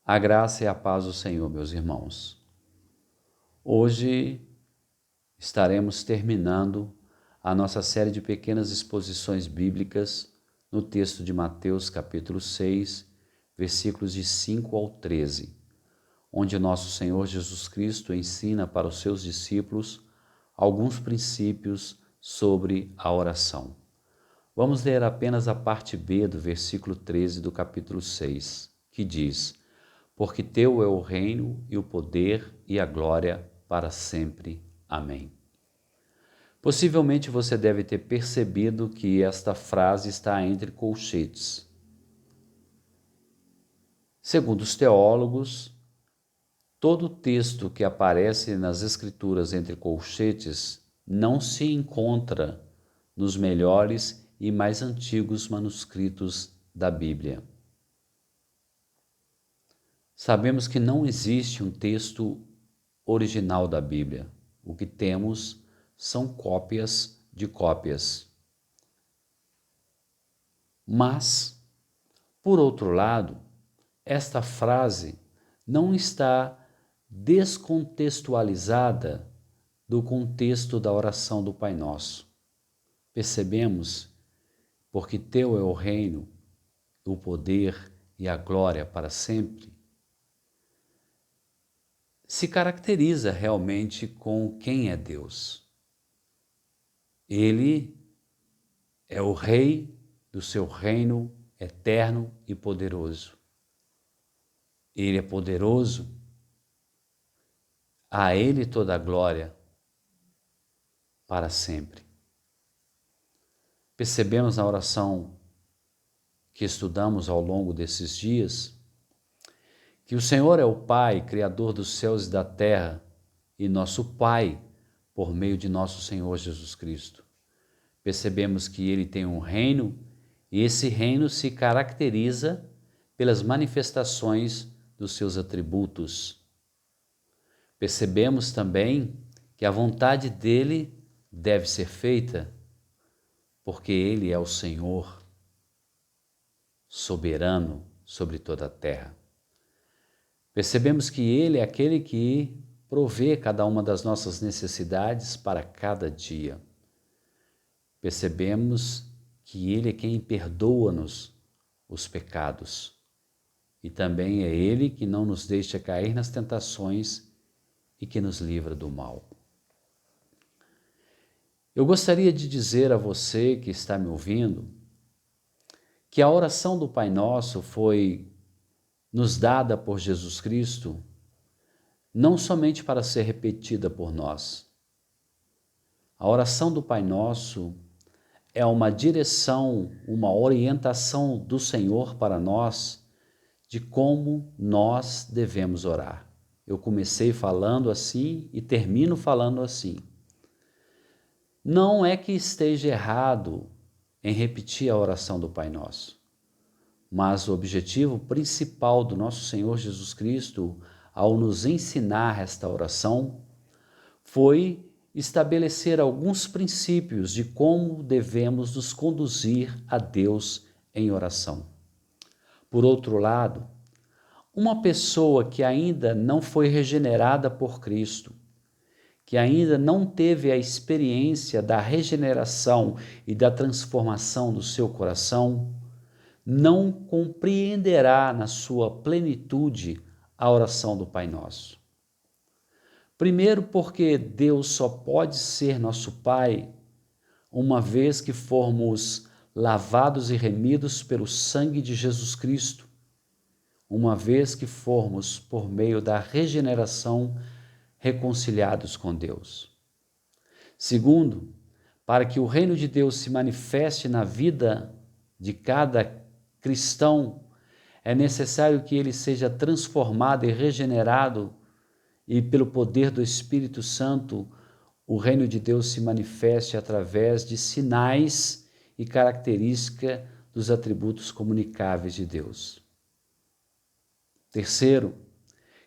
A graça e a paz do Senhor, meus irmãos. Hoje estaremos terminando a nossa série de pequenas exposições bíblicas no texto de Mateus, capítulo 6, versículos de 5 ao 13, onde nosso Senhor Jesus Cristo ensina para os seus discípulos alguns princípios sobre a oração. Vamos ler apenas a parte B do versículo 13 do capítulo 6, que diz: Porque teu é o reino e o poder e a glória para sempre. Amém. Possivelmente você deve ter percebido que esta frase está entre colchetes. Segundo os teólogos, todo texto que aparece nas Escrituras entre colchetes não se encontra nos melhores e mais antigos manuscritos da Bíblia. Sabemos que não existe um texto original da Bíblia. O que temos são cópias de cópias. Mas, por outro lado, esta frase não está descontextualizada do contexto da oração do Pai Nosso. Percebemos? Porque teu é o reino, o poder e a glória para sempre, se caracteriza realmente com quem é Deus. Ele é o Rei do seu reino eterno e poderoso. Ele é poderoso, a Ele toda a glória para sempre. Percebemos na oração que estudamos ao longo desses dias que o Senhor é o Pai, Criador dos céus e da terra, e nosso Pai, por meio de nosso Senhor Jesus Cristo. Percebemos que Ele tem um reino, e esse reino se caracteriza pelas manifestações dos seus atributos. Percebemos também que a vontade dEle deve ser feita, porque Ele é o Senhor, soberano sobre toda a terra. Percebemos que Ele é aquele que provê cada uma das nossas necessidades para cada dia. Percebemos que Ele é quem perdoa-nos os pecados. E também é Ele que não nos deixa cair nas tentações e que nos livra do mal. Eu gostaria de dizer a você que está me ouvindo que a oração do Pai Nosso foi nos dada por Jesus Cristo não somente para ser repetida por nós. A oração do Pai Nosso é uma direção, uma orientação do Senhor para nós de como nós devemos orar. Eu comecei falando assim e termino falando assim. Não é que esteja errado em repetir a oração do Pai Nosso, mas o objetivo principal do nosso Senhor Jesus Cristo, ao nos ensinar esta oração, foi estabelecer alguns princípios de como devemos nos conduzir a Deus em oração. Por outro lado, uma pessoa que ainda não foi regenerada por Cristo, que ainda não teve a experiência da regeneração e da transformação do seu coração, não compreenderá na sua plenitude a oração do Pai Nosso. Primeiro, porque Deus só pode ser nosso Pai uma vez que formos lavados e remidos pelo sangue de Jesus Cristo, uma vez que formos, por meio da regeneração, reconciliados com Deus. Segundo, para que o reino de Deus se manifeste na vida de cada cristão, é necessário que ele seja transformado e regenerado, e pelo poder do Espírito Santo, o reino de Deus se manifeste através de sinais e características dos atributos comunicáveis de Deus. Terceiro,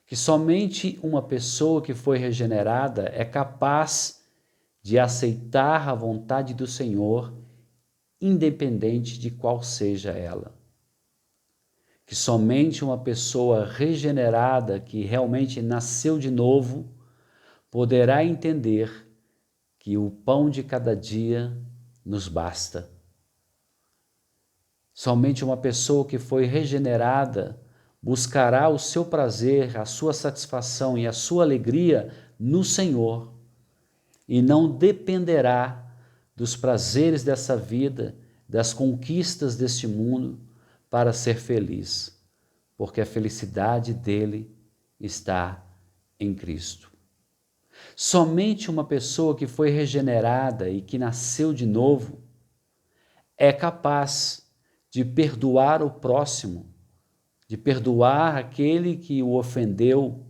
que somente uma pessoa que foi regenerada é capaz de aceitar a vontade do Senhor, independente de qual seja ela. que somente uma pessoa regenerada, que realmente nasceu de novo, poderá entender que o pão de cada dia nos basta. Somente uma pessoa que foi regenerada buscará o seu prazer, a sua satisfação e a sua alegria no Senhor e não dependerá dos prazeres dessa vida, das conquistas deste mundo para ser feliz, porque a felicidade dele está em Cristo. Somente uma pessoa que foi regenerada e que nasceu de novo é capaz de perdoar o próximo, de perdoar aquele que o ofendeu,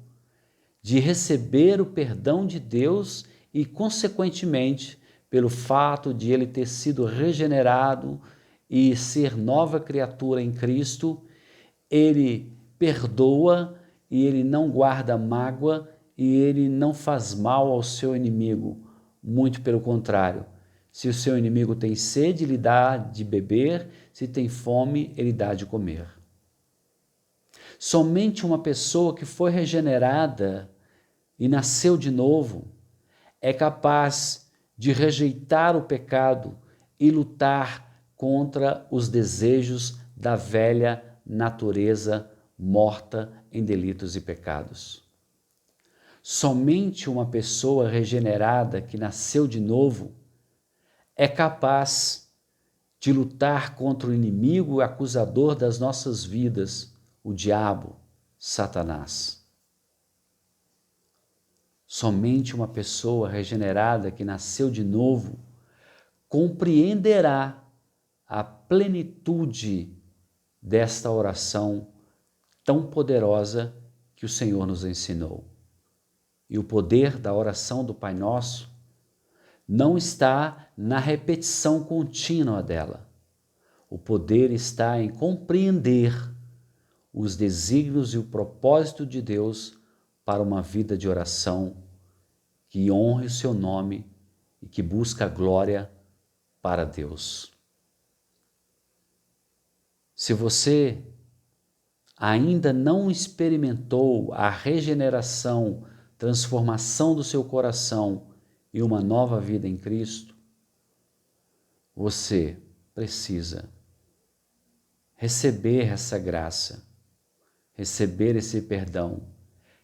de receber o perdão de Deus e, consequentemente, pelo fato de ele ter sido regenerado e ser nova criatura em Cristo, ele perdoa e ele não guarda mágoa e ele não faz mal ao seu inimigo. Muito pelo contrário. Se o seu inimigo tem sede, ele dá de beber, se tem fome, ele dá de comer. Somente uma pessoa que foi regenerada e nasceu de novo é capaz de rejeitar o pecado e lutar contra os desejos da velha natureza morta em delitos e pecados. Somente uma pessoa regenerada que nasceu de novo é capaz de lutar contra o inimigo acusador das nossas vidas, o diabo, Satanás. Somente uma pessoa regenerada que nasceu de novo compreenderá a plenitude desta oração tão poderosa que o Senhor nos ensinou. E o poder da oração do Pai Nosso não está na repetição contínua dela. O poder está em compreender os desígnios e o propósito de Deus para uma vida de oração que honre o seu nome e que busca a glória para Deus. Se você ainda não experimentou a regeneração, transformação do seu coração e uma nova vida em Cristo, você precisa receber essa graça, receber esse perdão,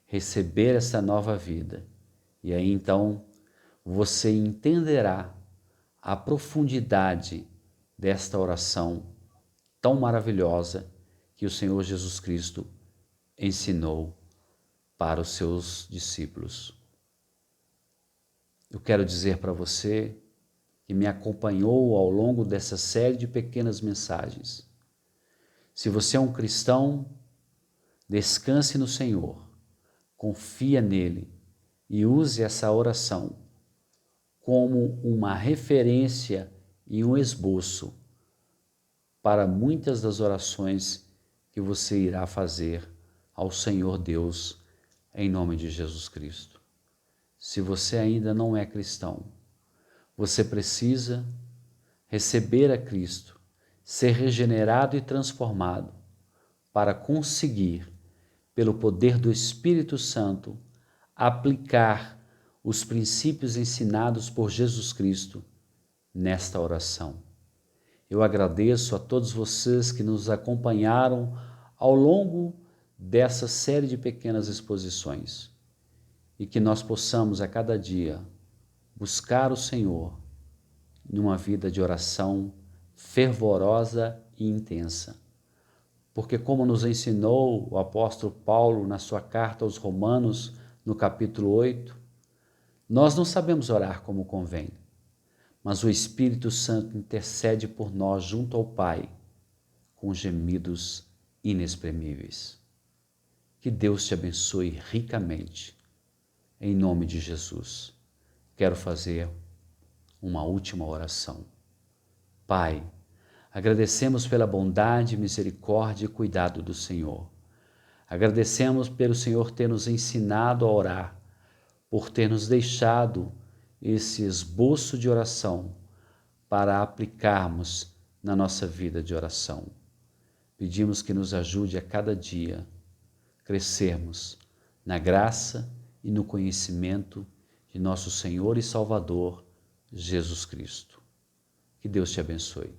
receber essa nova vida. E aí então você entenderá a profundidade desta oração tão maravilhosa que o Senhor Jesus Cristo ensinou para os seus discípulos. Eu quero dizer para você que me acompanhou ao longo dessa série de pequenas mensagens. Se você é um cristão, descanse no Senhor, confia nele e use essa oração como uma referência e um esboço para muitas das orações que você irá fazer ao Senhor Deus em nome de Jesus Cristo. Se você ainda não é cristão, você precisa receber a Cristo, ser regenerado e transformado para conseguir, pelo poder do Espírito Santo, aplicar os princípios ensinados por Jesus Cristo nesta oração. Eu agradeço a todos vocês que nos acompanharam ao longo dessa série de pequenas exposições e que nós possamos a cada dia buscar o Senhor numa vida de oração fervorosa e intensa. Porque como nos ensinou o apóstolo Paulo na sua carta aos Romanos, no capítulo 8, nós não sabemos orar como convém, mas o Espírito Santo intercede por nós junto ao Pai, com gemidos inexprimíveis. Que Deus te abençoe ricamente, em nome de Jesus. Quero fazer uma última oração. Pai, agradecemos pela bondade, misericórdia e cuidado do Senhor. Agradecemos pelo Senhor ter nos ensinado a orar, por ter nos deixado esse esboço de oração para aplicarmos na nossa vida de oração. pedimos que nos ajude a cada dia crescermos na graça e no conhecimento de nosso Senhor e Salvador, Jesus Cristo. Que Deus te abençoe.